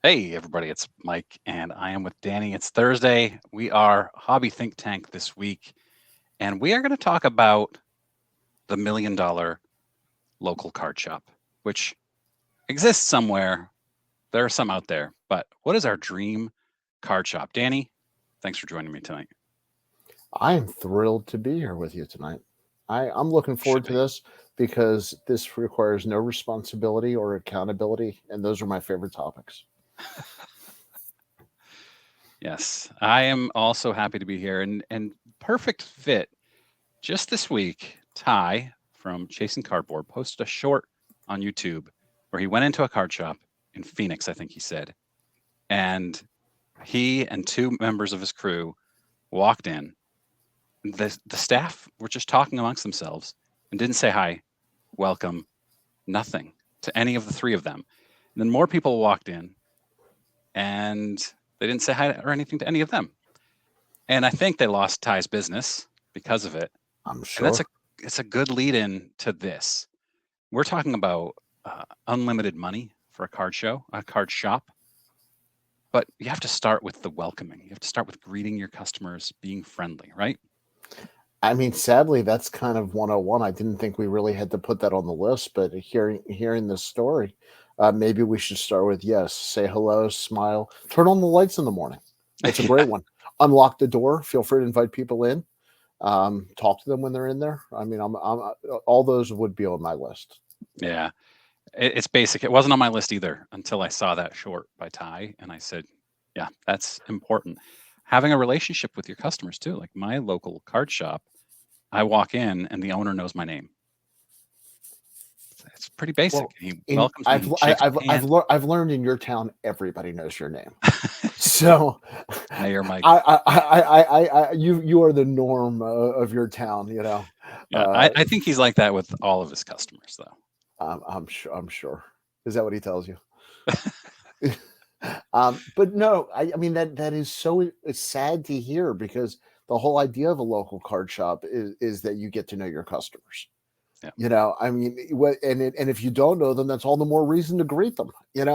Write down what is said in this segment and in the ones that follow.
Hey, everybody, it's Mike, and I am with Danny. It's Thursday. We are Hobby Think Tank this week, and we are going to talk about the $1 million local card shop, which exists somewhere. There are some out there, but what is our dream card shop? Danny, thanks for joining me tonight. I am thrilled to be here with you tonight. I'm looking forward Should to be. this because this requires no responsibility or accountability, and those are my favorite topics. Yes, I am also happy to be here, and perfect fit. Just this week, Ty from Chasing Cardboard posted a short on YouTube where he went into a card shop in Phoenix, I think he said, and he and two members of his crew walked in. The staff were just talking amongst themselves and didn't say hi, welcome, nothing to any of the three of them. And then more people walked in and they didn't say hi or anything to any of them. And I think they lost Ty's business because of it. I'm And sure. it's a good lead in to this. We're talking about unlimited money for a card shop, but you have to start with the welcoming. You have to start with greeting your customers, being friendly, right? I mean, sadly, that's kind of 101. I didn't think we really had to put that on the list, but hearing this story, maybe we should start with yes, say hello, smile, turn on the lights in the morning. That's a Yeah, great one. Unlock the door. Feel free to invite people in. Talk to them when they're in there. I mean, all those would be on my list. yeah. It's basic. It wasn't on my list either until I saw that short by Ty, and I said, "Yeah, that's important." Having a relationship with your customers too. Like my local card shop, I walk in and the owner knows my name. It's pretty basic. Well, He in welcomes me. He I, shakes my hand. I've learned in your town everybody knows your name. So, Mayor Mike. you are the norm of your town. Yeah, Uh, I think he's like that with all of his customers, though. I'm sure. I'm sure. Is that what he tells you? But no, I mean that is so it's sad to hear because the whole idea of a local card shop is that you get to know your customers. Yeah, I mean, and if you don't know them, that's all the more reason to greet them. yep,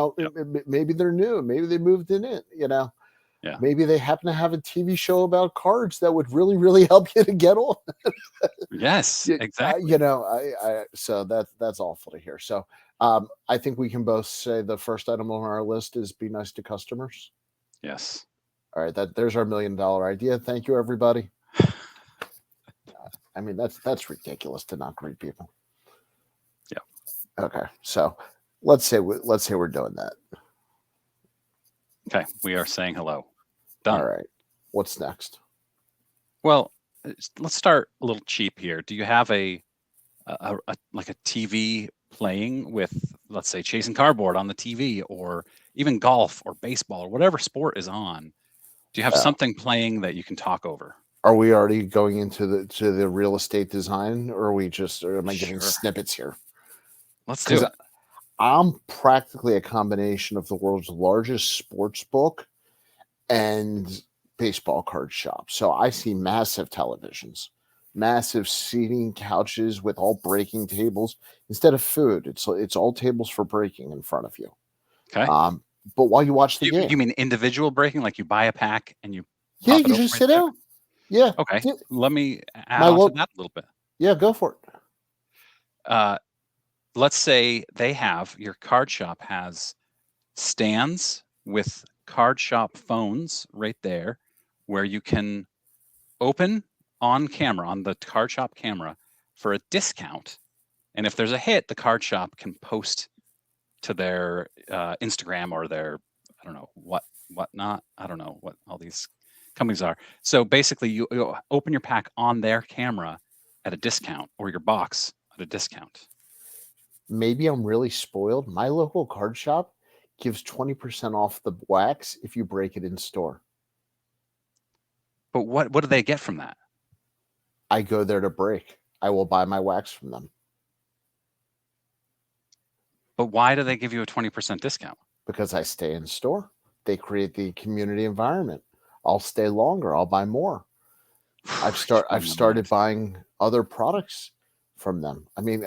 Maybe they're new, maybe they moved in it. yeah, Maybe they happen to have a TV show about cards that would really, really help you to get on. yes, exactly. So that's awful to hear. So I think we can both say the first item on our list is be nice to customers. Yes, All right, there's our $1 million idea. Thank you, everybody. I mean, that's ridiculous to not greet people. yeah. Okay, so let's say we're doing that. Okay, we are saying hello. All Done. right, what's next? Well, let's start a little cheap here. Do you have like a TV playing with, let's say, chasing cardboard on the TV, or even golf or baseball or whatever sport is on? Do you have Uh, something playing that you can talk over? are we already going into the real estate design, or are we just or am I giving Sure. snippets here? Let's do Because it. I'm practically a combination of the world's largest sports book and baseball card shop. So I see massive televisions, massive seating couches with all breaking tables instead of food. It's all tables for breaking in front of you. Okay. Um, but while you watch the You game, mean individual breaking, like you buy a pack and you yeah, pop it you open just right sit there? down. Yeah, Okay. yeah. Let me add My on to look. that a little bit. Yeah, go for it. Uh, let's say your card shop has stands with card shop phones right there where you can open on camera, on the card shop camera, for a discount. And if there's a hit, the card shop can post to their Instagram or their, I don't know what not. I don't know what all these companies are. So basically, you open your pack on their camera at a discount, or your box at a discount. Maybe I'm really spoiled. My local card shop gives 20% off the wax if you break it in store. But what do they get from that? I go there to break. I will buy my wax from them But why do they give you a 20% discount? because I stay in store. They create the community environment. I'll stay longer. I'll buy more. You blow I've my started mind. buying other products from them. I mean,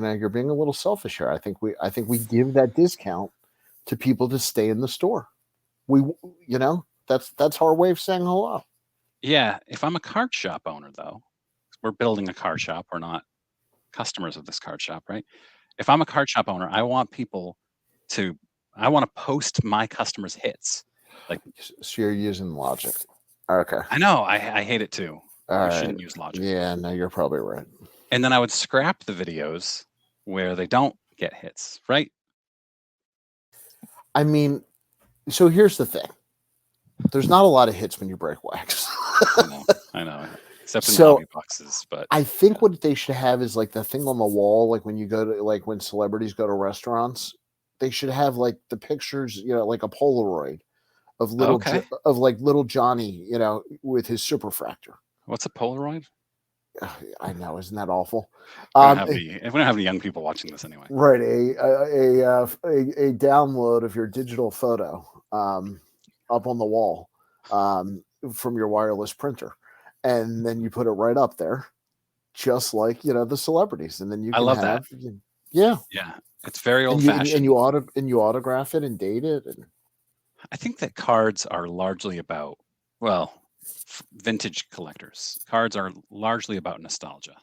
you're being a little selfish here. I think we give that discount to people to stay in the store. We, that's our way of saying hello. Yeah. If I'm a card shop owner, though, we're building a card shop. We're not customers of this card shop, right? If I'm a card shop owner, I want to post my customers' hits. Like, So you're using logic. Okay. I know I hate it too. All You right. shouldn't use logic. Yeah, no, you're probably right. And then I would scrap the videos where they don't get hits, right? I mean, so here's the thing. There's not a lot of hits when you break wax. I know. Except in So, hobby boxes, but I think what they should have is like the thing on the wall, like when you go to like when celebrities go to restaurants, they should have like the pictures, like a Polaroid of okay. of like little Johnny, with his superfractor. What's a Polaroid? I know, isn't that awful? We don't have any young people watching this anyway. Right, a download of your digital photo up on the wall from your wireless printer, and then you put it right up there, just like the celebrities, and then you I can love have, that. yeah, It's very old and fashioned. and you autograph it and date it, and I think that cards are largely about, well, vintage collectors. Cards are largely about nostalgia.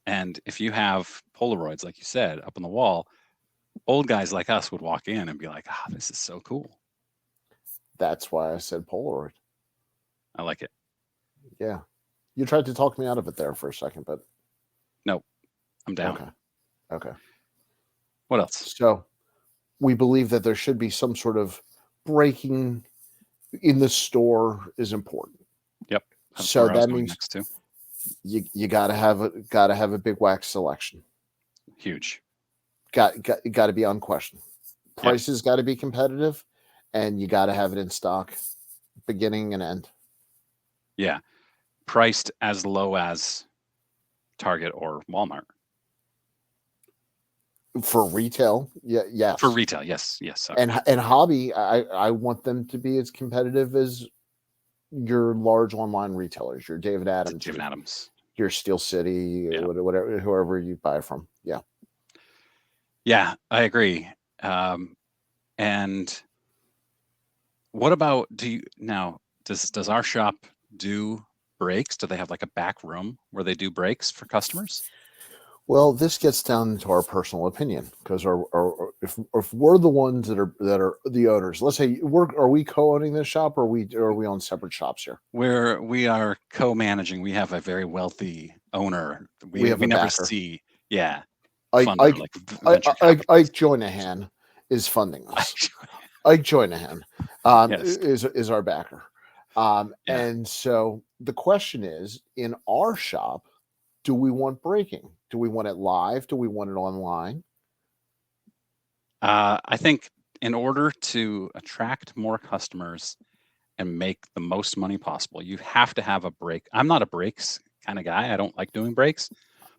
And if you have Polaroids, like you said, up on the wall, old guys like us would walk in and be like, this is so cool. that's why I said Polaroid. I like it. Yeah. You tried to talk me out of it there for a second, but nope, I'm down. Okay. What else? So we believe that there should be some sort of breaking in the store is important. Yep. So that means next to. You gotta have a big wax selection. Huge. Got to be unquestioned. Prices got to be competitive, and you got to have it in stock, beginning and end. Yeah, priced as low as Target or Walmart. For retail, yes. For retail, yes. Sorry. And hobby, I want them to be as competitive as your large online retailers, your David Adams, your Steel City, whatever, whoever you buy from. Yeah, I agree. And what about does our shop do breaks? Do they have like a back room where they do breaks for customers? Well, this gets down to our personal opinion, because if we're the ones that are the owners, let's say are we co-owning this shop, or are we on separate shops here? We are co-managing. We have a very wealthy owner. We never backer. See. Yeah. Ike Joynahan is funding us. Ike Joynahan is our backer. And so the question is, in our shop, do we want breaking? Do we want it live? Do we want it online? I think in order to attract more customers and make the most money possible, you have to have a break. I'm not a breaks kind of guy. I don't like doing breaks.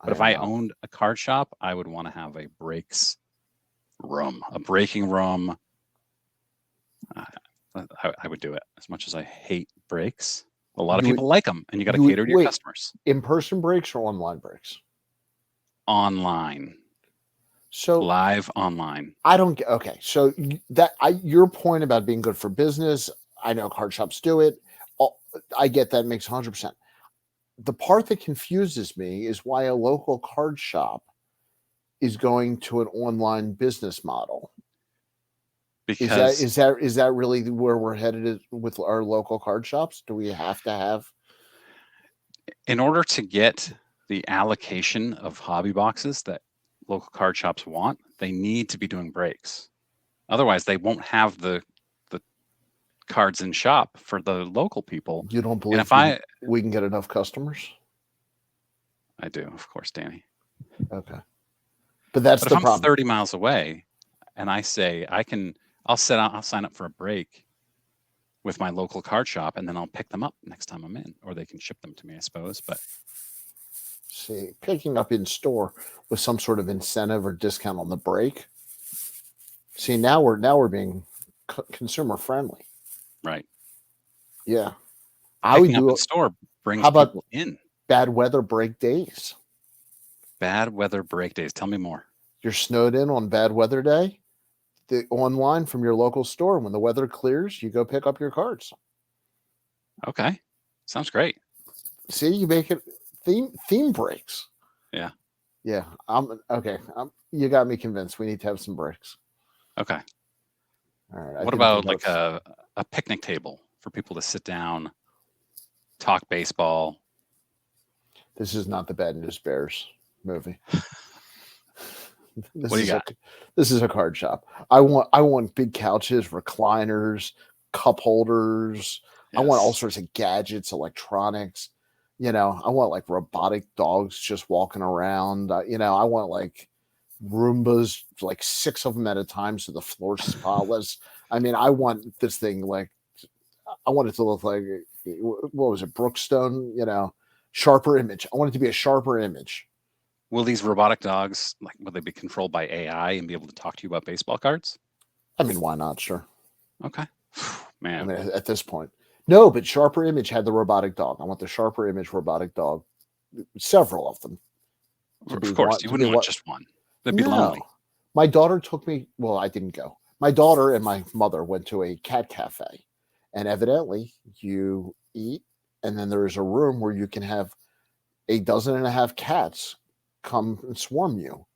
But if I owned a card shop, I would want to have a breaks room, a breaking room. I would do it. As much as I hate breaks, a lot of people like them, and you got to cater to your customers. In-person breaks or online breaks? Online. So live online. I don't get. Okay, so your point about being good for business, I know card shops do it. I get that, makes 100%. The part that confuses me is why a local card shop is going to an online business model. Because is that really where we're headed with our local card shops? Do we have to have, in order to get the allocation of hobby boxes that local card shops want, they need to be doing breaks. Otherwise, they won't have the cards in shop for the local people. You don't believe we can get enough customers? I do, of course, Danny. Okay. But the problem. I'm 30 miles away and I say I'll sign up for a break with my local card shop, and then I'll pick them up next time I'm in, or they can ship them to me, I suppose. But see, picking up in store with some sort of incentive or discount on the break. See, now we're being consumer friendly. Right. Yeah. I would do a store brings people in. Bad weather break days. Bad weather break days. Tell me more. You're snowed in on bad weather day. The online from your local store. When the weather clears, you go pick up your cards. Okay. Sounds great. See, you make it theme breaks. Yeah. Yeah. I'm okay. You got me convinced. We need to have some breaks. Okay. All right. What about like a picnic table for people to sit down, talk baseball? This is not the Bad News Bears movie. What do you got? This is a card shop. I want big couches, recliners, cup holders. I want all Yes. sorts of gadgets, electronics. I want like robotic dogs just walking around. I want like Roombas, like 6 of them at a time, so the floor's spotless. I mean, I want this thing like I want it to look like what was it, Brookstone? Sharper image. I want it to be a sharper image. Will these robotic dogs, like, will they be controlled by AI and be able to talk to you about baseball cards? I mean, why not? Sure. Okay. Man. I mean, at this point, no. But Sharper Image had the robotic dog. I want the Sharper Image robotic dog. Several of them. Of course, you wouldn't want just one. That'd be lonely. My daughter took me. Well, I didn't go. My daughter and my mother went to a cat cafe, and evidently, you eat, and then there is a room where you can have 12 cats come and swarm you,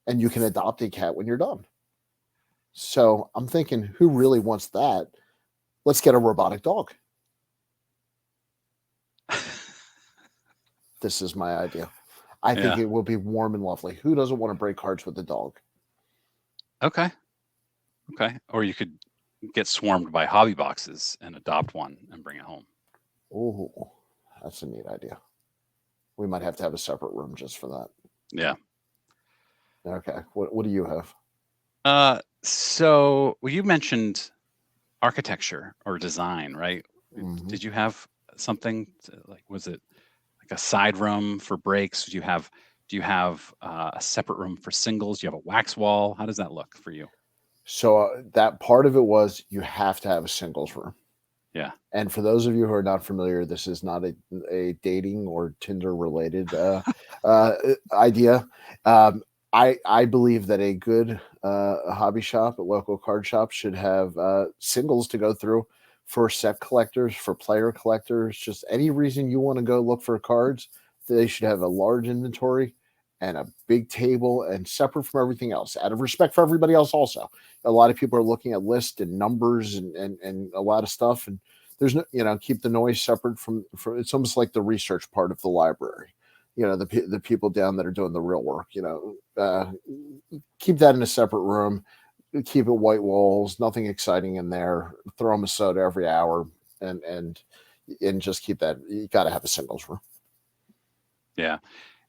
and you can adopt a cat when you're done. So I'm thinking, who really wants that? Let's get a robotic dog. This is my idea. I think it will be warm and lovely. Who doesn't want to break cards with a dog? Okay. Or you could get swarmed by hobby boxes and adopt one and bring it home. Oh, that's a neat idea. We might have to have a separate room just for that. Yeah. Okay. What do you have? So you mentioned architecture or design, right? Mm-hmm. Did you have something like, was it like a side room for breaks? Do you have a separate room for singles? Do you have a wax wall? How does that look for you? So that part of it was you have to have a singles room. Yeah. And for those of you who are not familiar, this is not a dating or Tinder related idea. I believe that a good hobby shop, a local card shop, should have singles to go through for set collectors, for player collectors, just any reason you want to go look for cards. They should have a large inventory and a big table and separate from everything else, out of respect for everybody else. Also, a lot of people are looking at lists and numbers and a lot of stuff, and there's no, keep the noise separate from it's almost like the research part of the library. The people down that are doing the real work. Keep that in a separate room. Keep it white walls, nothing exciting in there. Throw them a soda every hour, and just keep that. You got to have a singles room. Yeah.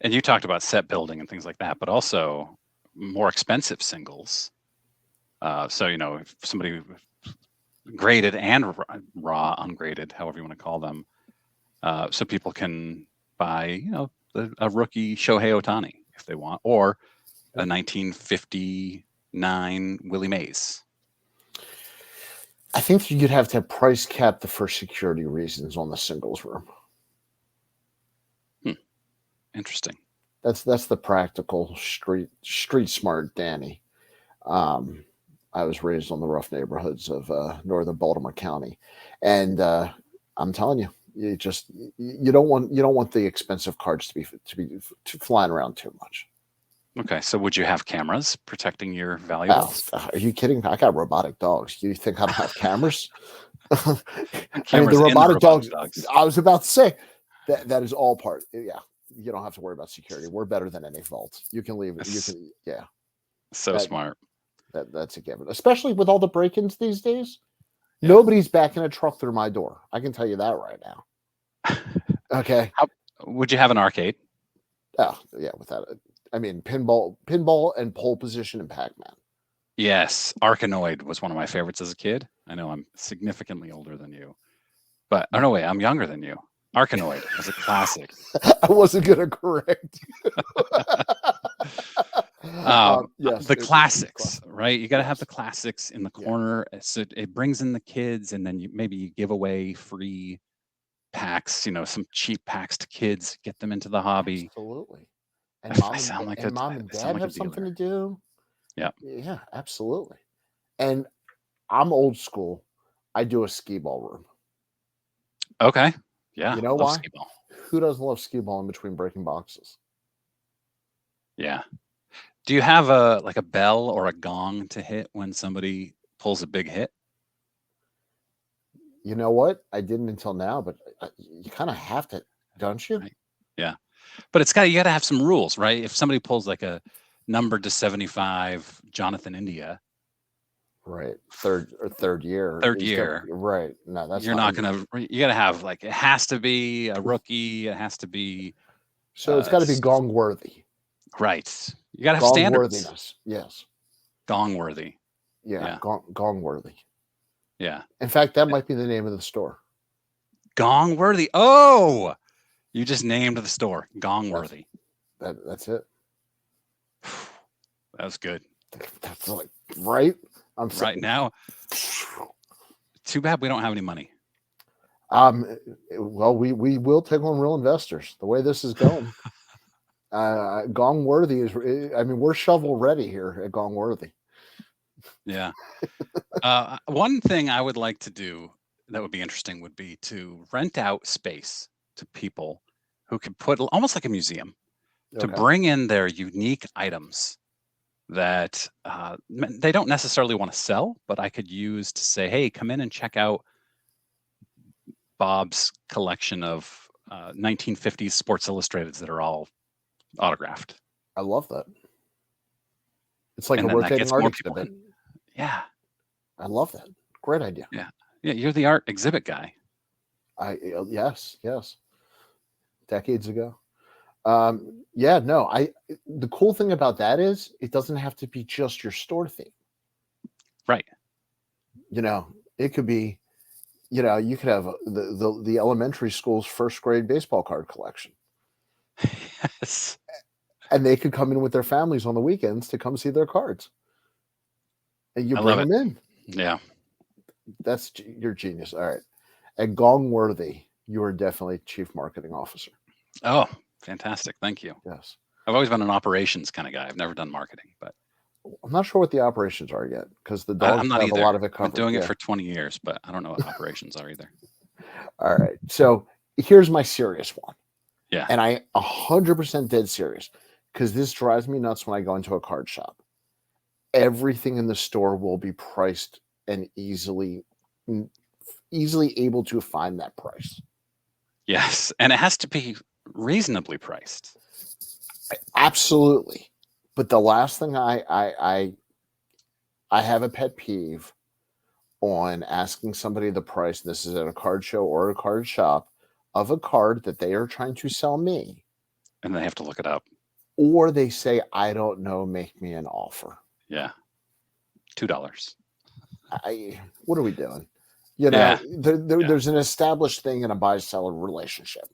And you talked about set building and things like that, but also more expensive singles. So, if somebody graded and raw, ungraded, however you want to call them, so people can buy, a rookie Shohei Ohtani if they want, or a 1959 Willie Mays. I think you'd have to price cap for security reasons on the singles room. Interesting. That's the practical street smart Danny. I was raised on the rough neighborhoods of northern Baltimore County, and I'm telling you, you don't want the expensive cards to be flying around too much. Okay, so would you have cameras protecting your valuables? Are you kidding? I got robotic dogs. You think I don't have cameras? Cameras the robotic dogs. dogs. I was about to say that is all part. Yeah, you don't have to worry about security. We're better than any vault. You can leave it. Yeah. So smart. That's a given, especially with all the break-ins these days. Yeah. Nobody's backing a truck through my door. I can tell you that right now. Okay. Would you have an arcade? Oh, yeah, without it. I mean, pinball and pole position and Pac-Man. Yes, Arkanoid was one of my favorites as a kid. I know I'm significantly older than you, but no way, I'm younger than you. Arkanoid was a classic. I wasn't going to correct you. Yes, the classics, right? You got to have the classics in the corner. Yeah. So it brings in the kids, and then maybe you give away free packs, some cheap packs to kids, get them into the hobby. Absolutely. And If I sound like a, mom I and sound dad like a have something to dealer. do. Yeah. Yeah, absolutely. And I'm old school. I do a skee ball room. Okay. Yeah. You know Love why? skee ball. Who doesn't love skee ball in between breaking boxes? Yeah. Do you have a like a bell or a gong to hit when somebody pulls a big hit? You know what? I didn't until now, but you kind of have to, don't you? Right. Yeah. But you got to have some rules, right? If somebody pulls like a number to 75 Jonathan India, Right. Third year. third He's gonna year, right. No, that's you're not. not going to, you got to have like, it has to be a rookie. It has to be, So it's got to be s- gong worthy. right. You got to have Gong standards. worthiness. Yes. Gong worthy. Yeah. Yeah. Gong worthy. Yeah. In fact, that might be the name of the store. Gong worthy. Oh, you just named the store Gong That's worthy. that's it. That was good. That's like right. I'm Right saying. now, too bad we don't have any money. Well, we will take on real investors. The way this is going, Gong Worthy is. I mean, we're shovel ready here at Gong Worthy. Yeah. One thing I would like to do that would be interesting would be to rent out space to people who could put almost like a museum to Okay. bring in their unique items that they don't necessarily want to sell, but I could use to say, hey, come in and check out Bob's collection of 1950s Sports Illustrateds that are all autographed. I love that. It's like And a then that rotating gets art more people exhibit. in. Yeah. I love that. Great idea. Yeah. Yeah. You're the art exhibit guy. Yes. Decades ago. Yeah. No. The cool thing about that is it doesn't have to be just your store theme. Right. You know, it could be. You know, you could have the elementary school's first grade baseball card collection. Yes. And they could come in with their families on the weekends to come see their cards. And you I bring love them in. Yeah. That's your genius. All right. At Gong Worthy, you are definitely chief marketing officer. Oh, fantastic. Thank you. Yes. I've always been an operations kind of guy. I've never done marketing, but I'm not sure what the operations are yet because the I'm dogs not have either. a lot of it I've been covered. doing Yeah. it for 20 years, but I don't know what operations are either. All right. So here's my serious one. Yeah. And I 100% dead serious because this drives me nuts when I go into a card shop. Everything in the store will be priced and easily able to find that price. Yes. And it has to be reasonably priced. Absolutely. But the last thing I have a pet peeve on asking somebody the price, this is at a card show or a card shop, of a card that they are trying to sell me. And they have to look it up. Or they say, I don't know, make me an offer. Yeah. $2. What are we doing? You know, Yeah. there's an established thing in a buy-seller relationship.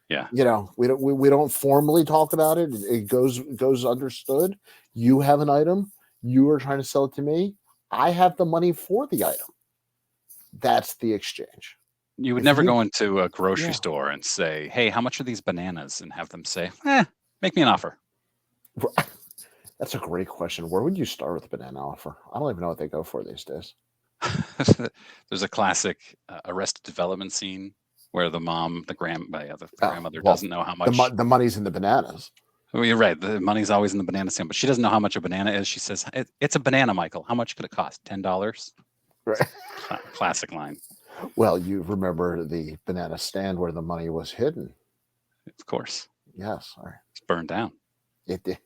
Yeah. You know, we don't formally talk about it. It goes understood. You have an item. You are trying to sell it to me. I have the money for the item. That's the exchange. You would never go into a grocery store and say, hey, how much are these bananas? And have them say, make me an offer. That's a great question. Where would you start with a banana offer? I don't even know what they go for these days. There's a classic Arrested Development scene where the grandmother doesn't know how much. The money's in the bananas. Well, you're right. The money's always in the banana stand, but she doesn't know how much a banana is. She says, it's a banana, Michael. How much could it cost? $10? Right. Classic line. Well, you remember the banana stand where the money was hidden. Of course. Yes. All right. It's burned down. It did.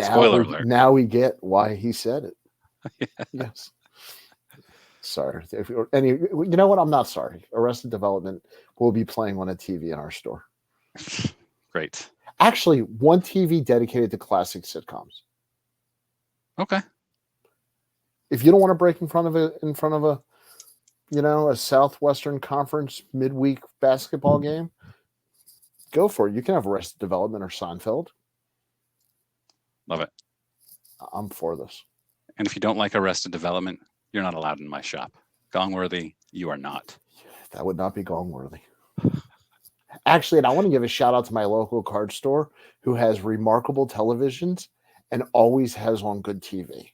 Spoiler alert. Now we get why he said it. Yeah. Yes. Sorry. You know what? I'm not sorry. Arrested Development will be playing on a TV in our store. Great. Actually, one TV dedicated to classic sitcoms. Okay. If you don't want to break in front of a a Southwestern Conference midweek basketball game, go for it. You can have Arrested Development or Seinfeld. Love it. I'm for this. And if you don't like Arrested Development, you're not allowed in my shop. Gongworthy, you are not. That would not be Gongworthy. Actually, and I want to give a shout out to my local card store who has remarkable televisions and always has on good TV.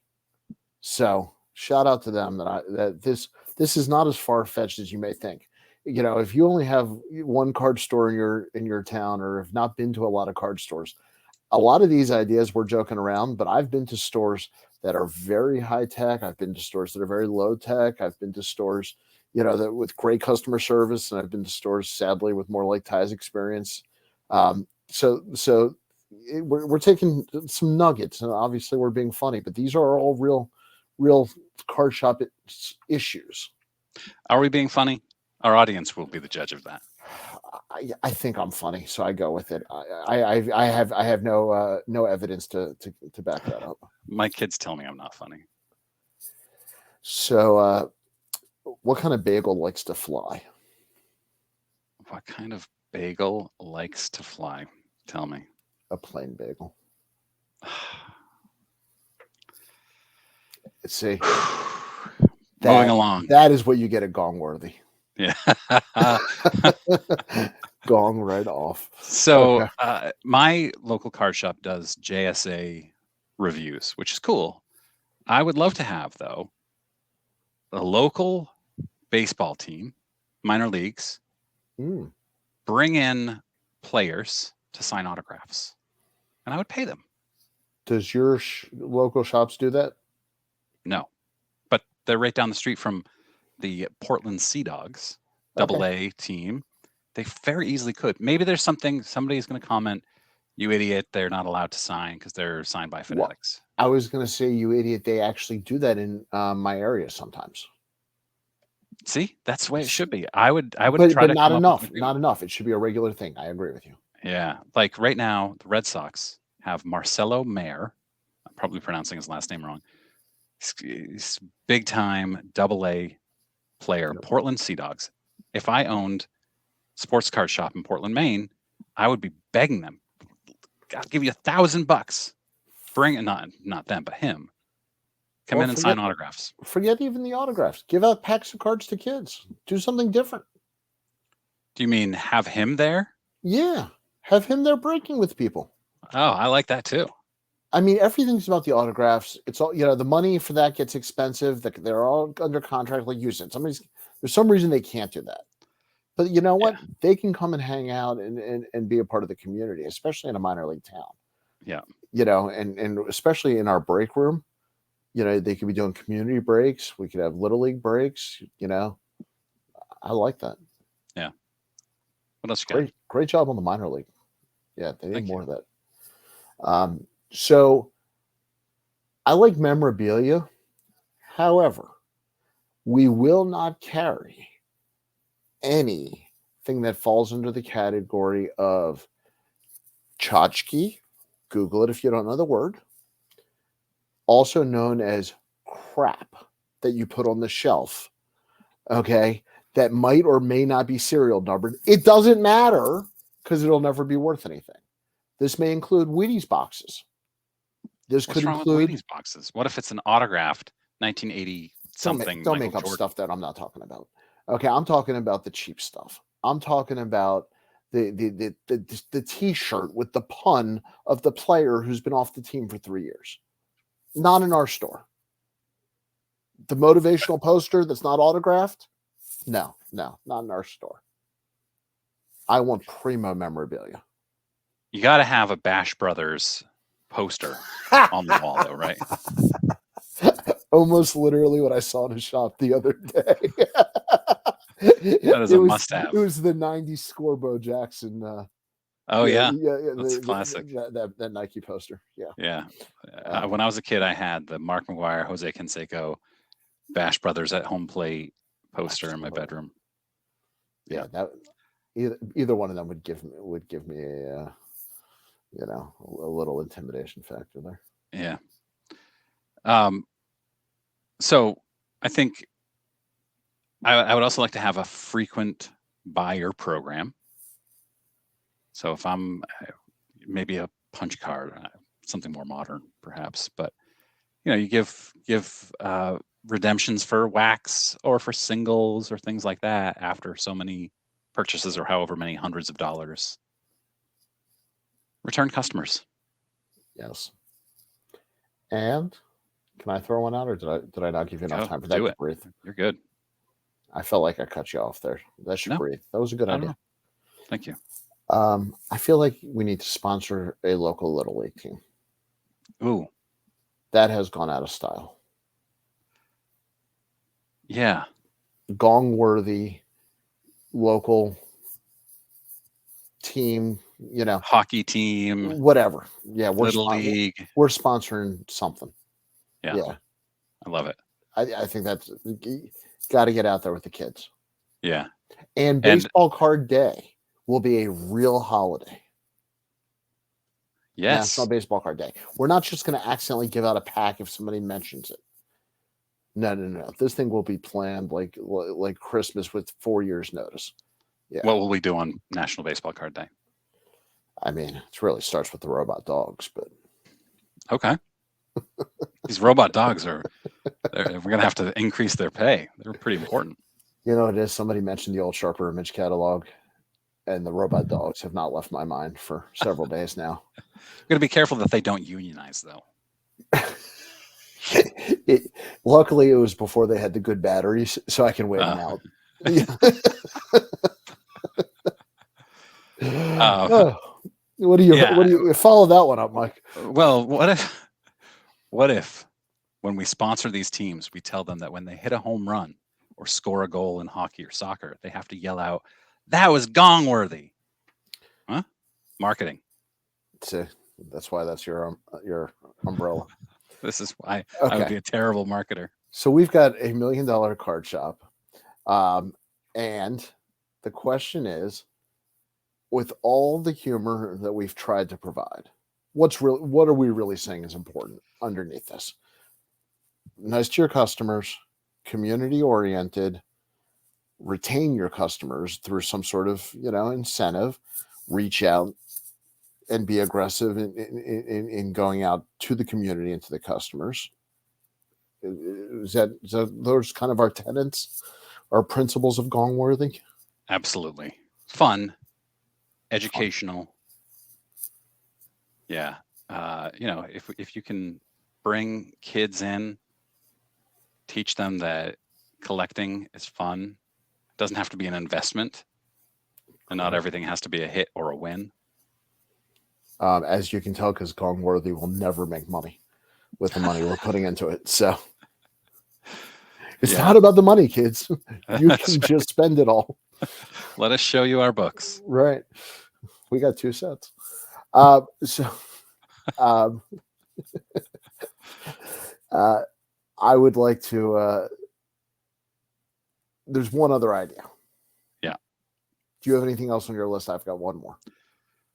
So shout out to them that this is not as far fetched as you may think. If you only have one card store in your town, or have not been to a lot of card stores, a lot of these ideas we're joking around, but I've been to stores that are very high tech. I've been to stores that are very low tech. I've been to stores, that with great customer service, and I've been to stores, sadly, with more like Ty's experience. We're taking some nuggets, and obviously we're being funny, but these are all real card shop issues. Are we being funny? Our audience will be the judge of that. I think I'm funny, so I go with it. I have no evidence to back that up. My kids tell me I'm not funny. So, what kind of bagel likes to fly? What kind of bagel likes to fly? Tell me. A plain bagel. Let's see. Moving along. That is what you get at Gong Worthy. Yeah. Gong right off. So Okay. my local card shop does JSA reviews, which is cool. I would love to have, though, a local baseball team, minor leagues, bring in players to sign autographs, and I would pay them. Does your local shops do that? No, but they're right down the street from the Portland Sea Dogs AA team. They very easily could. Maybe there's somebody's going to comment, "You idiot, they're not allowed to sign because they're signed by Fanatics." I was going to say, you idiot, they actually do that in my area sometimes. See, that's the way it should be. I would try to not enough. Not enough. It should be a regular thing. I agree with you. Yeah, like right now, the Red Sox have Marcelo Mayer. I'm probably pronouncing his last name wrong. He's big time AA player, Portland Sea Dogs. If I owned sports card shop in Portland, Maine, I would be begging them, "I'll give you $1,000. Bring it, not them, but him. Come in and sign autographs." Forget even the autographs. Give out packs of cards to kids. Do something different. Do you mean have him there? Yeah, have him there breaking with people. Oh, I like that too. I mean, everything's about the autographs. It's all, the money for that gets expensive. They're all under contract, like you said. There's some reason they can't do that. But you know what? Yeah. They can come and hang out and be a part of the community, especially in a minor league town. Yeah. And especially in our break room, they could be doing community breaks. We could have little league breaks, I like that. Yeah. What else you got? Great job on the minor league. Yeah, they need more of that. So I like memorabilia. However, we will not carry anything that falls under the category of tchotchke. Google it if you don't know the word. Also known as crap that you put on the shelf. Okay. That might or may not be serial numbered. It doesn't matter because it'll never be worth anything. This may include Wheaties boxes. This could include Wheaties boxes. What if it's an autographed 1980 something? Don't make up stuff that I'm not talking about. Okay, I'm talking about the cheap stuff. I'm talking about the T-shirt with the pun of the player who's been off the team for 3 years. Not in our store. The motivational poster that's not autographed? No, not in our store. I want primo memorabilia. You got to have a Bash Brothers poster on the wall, though, right? Almost literally what I saw in a shop the other day. That is a must-have. It was the 90s score Bo Jackson. That's classic. That Nike poster. Yeah. When I was a kid, I had the Mark McGwire, Jose Canseco, Bash Brothers at home plate poster in my bedroom. Yeah, that either one of them would give me a a little intimidation factor there. Yeah. So I think I would also like to have a frequent buyer program. So if I'm maybe a punch card, something more modern, perhaps, but you give redemptions for wax or for singles or things like that after so many purchases are however many hundreds of dollars. Return customers. Yes. And can I throw one out, or did I not give you enough Go, time for that do to it. breathe? You're good. I felt like I cut you off there. That should No, breathe. That was a good I don't idea. know. Thank you. I feel like we need to sponsor a local Little League team. Ooh, That has gone out of style. yeah. Gong-worthy local team, you know, Hockey team, whatever. Yeah, Little League. we're sponsoring something. Yeah. I love it. I think that's got to get out there with the kids. Yeah. And baseball card day will be a real holiday. Yes. National Baseball Card Day. We're not just going to accidentally give out a pack if somebody mentions it. No. This thing will be planned like Christmas with 4 years notice. Yeah. What will we do on National Baseball Card Day? I mean, it really starts with the robot dogs, but Okay. These robot dogs we're going to have to increase their pay. They're pretty important. you know, it is. Somebody mentioned the old Sharper Image catalog, and the robot dogs have not left my mind for several days now. We're going to be careful that they don't unionize, though. Luckily, it was before they had the good batteries, so I can wait them out. What do you follow that one up, Mike? Well, what if when we sponsor these teams, we tell them that when they hit a home run or score a goal in hockey or soccer, they have to yell out, "That was gong-worthy." Huh? Marketing. See, that's why that's your umbrella. This is why I would be a terrible marketer. So we've got $1 million card shop. And the question is, with all the humor that we've tried to provide, what are we really saying is important underneath this? Nice to your customers, community oriented, retain your customers through some sort of, incentive, reach out and be aggressive in going out to the community and to the customers. Is that those kind of our tenets, our principles of Gong-worthy? Absolutely. Fun, educational. Yeah. If you can bring kids in, teach them that collecting is fun. It doesn't have to be an investment, and not everything has to be a hit or a win. As you can tell, because Gong-worthy will never make money with the money we're putting into it. So it's not about the money, kids. You can just spend it all. Let us show you our books. Right. We got 2 sets. I would like to. There's one other idea. Yeah. Do you have anything else on your list? I've got one more.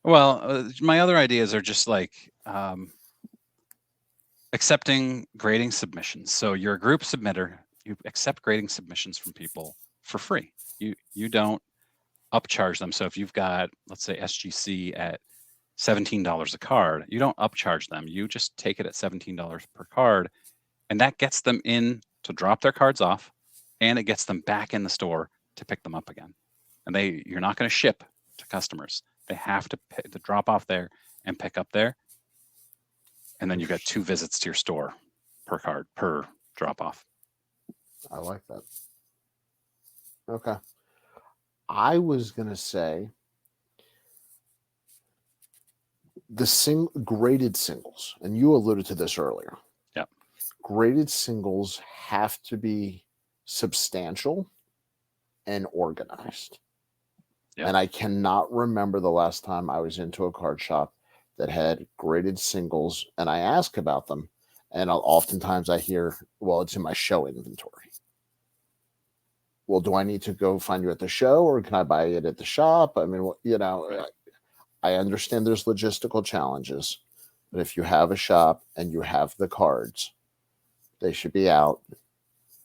Well, my other ideas are just like accepting grading submissions. So you're a group submitter. You accept grading submissions from people for free. You don't upcharge them. So if you've got, let's say, SGC at $17 a card, you don't upcharge them. You just take it at $17 per card, and that gets them in to drop their cards off, and it gets them back in the store to pick them up again. And you're not going to ship to customers. They have to drop off there and pick up there. And then you've got 2 visits to your store per card, per drop off. I like that. Okay. I was going to say the graded singles, and you alluded to this earlier. Yeah. Graded singles have to be substantial and organized. Yeah. And I cannot remember the last time I was into a card shop that had graded singles, and I ask about them, and oftentimes I hear, well, it's in my show inventory. Well, do I need to go find you at the show, or can I buy it at the shop? I mean, I understand there's logistical challenges, but if you have a shop and you have the cards, they should be out,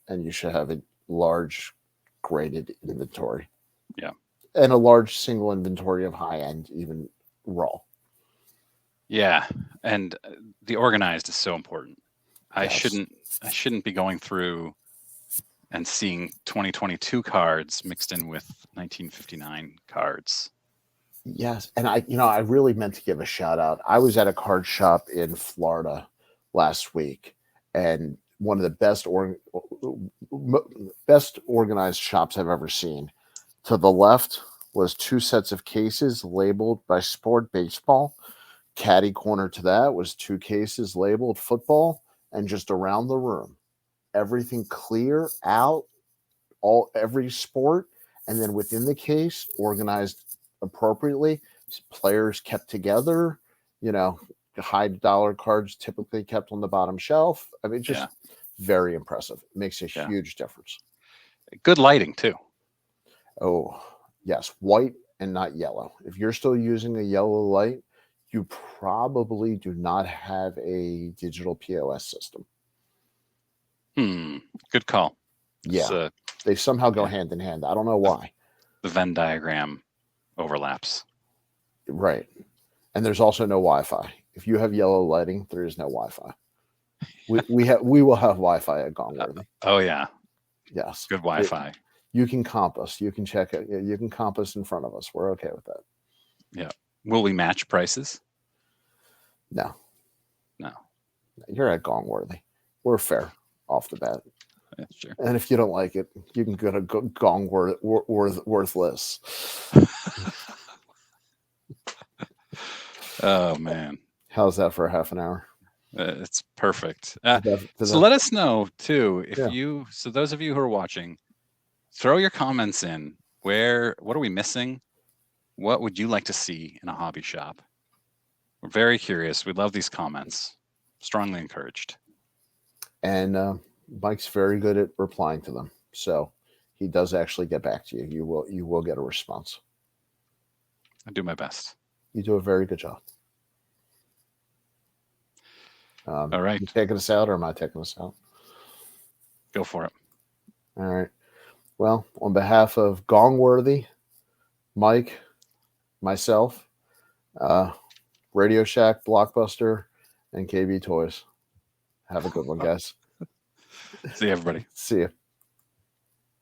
and you should have a large graded inventory. Yeah. And a large single inventory of high-end, even raw. Yeah, and the organized is so important. Yes. I shouldn't be going through and seeing 2022 cards mixed in with 1959 cards. Yes, and I really meant to give a shout out. I was at a card shop in Florida last week, and one of the best organized shops I've ever seen. To the left was 2 sets of cases labeled by sport baseball. Caddy corner to that was 2 cases labeled football, and just around the room, everything clear out, every sport, and then within the case, organized appropriately. Players kept together, high dollar cards typically kept on the bottom shelf. I mean, just very impressive. It makes a huge difference. Good lighting too. Oh, yes, white and not yellow. If you're still using a yellow light, you probably do not have a digital POS system. Good call. Yeah, they somehow go hand in hand. I don't know why. The Venn diagram overlaps. Right. And there's also no Wi-Fi. If you have yellow lighting, there is no Wi-Fi. We will have Wi-Fi at Gongworthy. Oh yeah. Yes. Good Wi-Fi. You can comp us. You can check it. You can comp us in front of us. We're okay with that. Yeah. Will we match prices? No. No. You're at Gongworthy. We're fair off the bat. That's true. And if you don't like it, you can go to Worthless. Oh man. How's that for a half an hour? It's perfect. So let us know too if so those of you who are watching, throw your comments in. What are we missing? What would you like to see in a hobby shop? We're very curious. We love these comments. Strongly encouraged. And Mike's very good at replying to them, so he does actually get back to you. You will get a response. I do my best. You do a very good job. All right. You taking us out, or am I taking us out? Go for it. All right. Well, on behalf of Gongworthy, Mike, myself, Radio Shack, Blockbuster, and KB Toys. Have a good one, guys. See you, everybody. See you.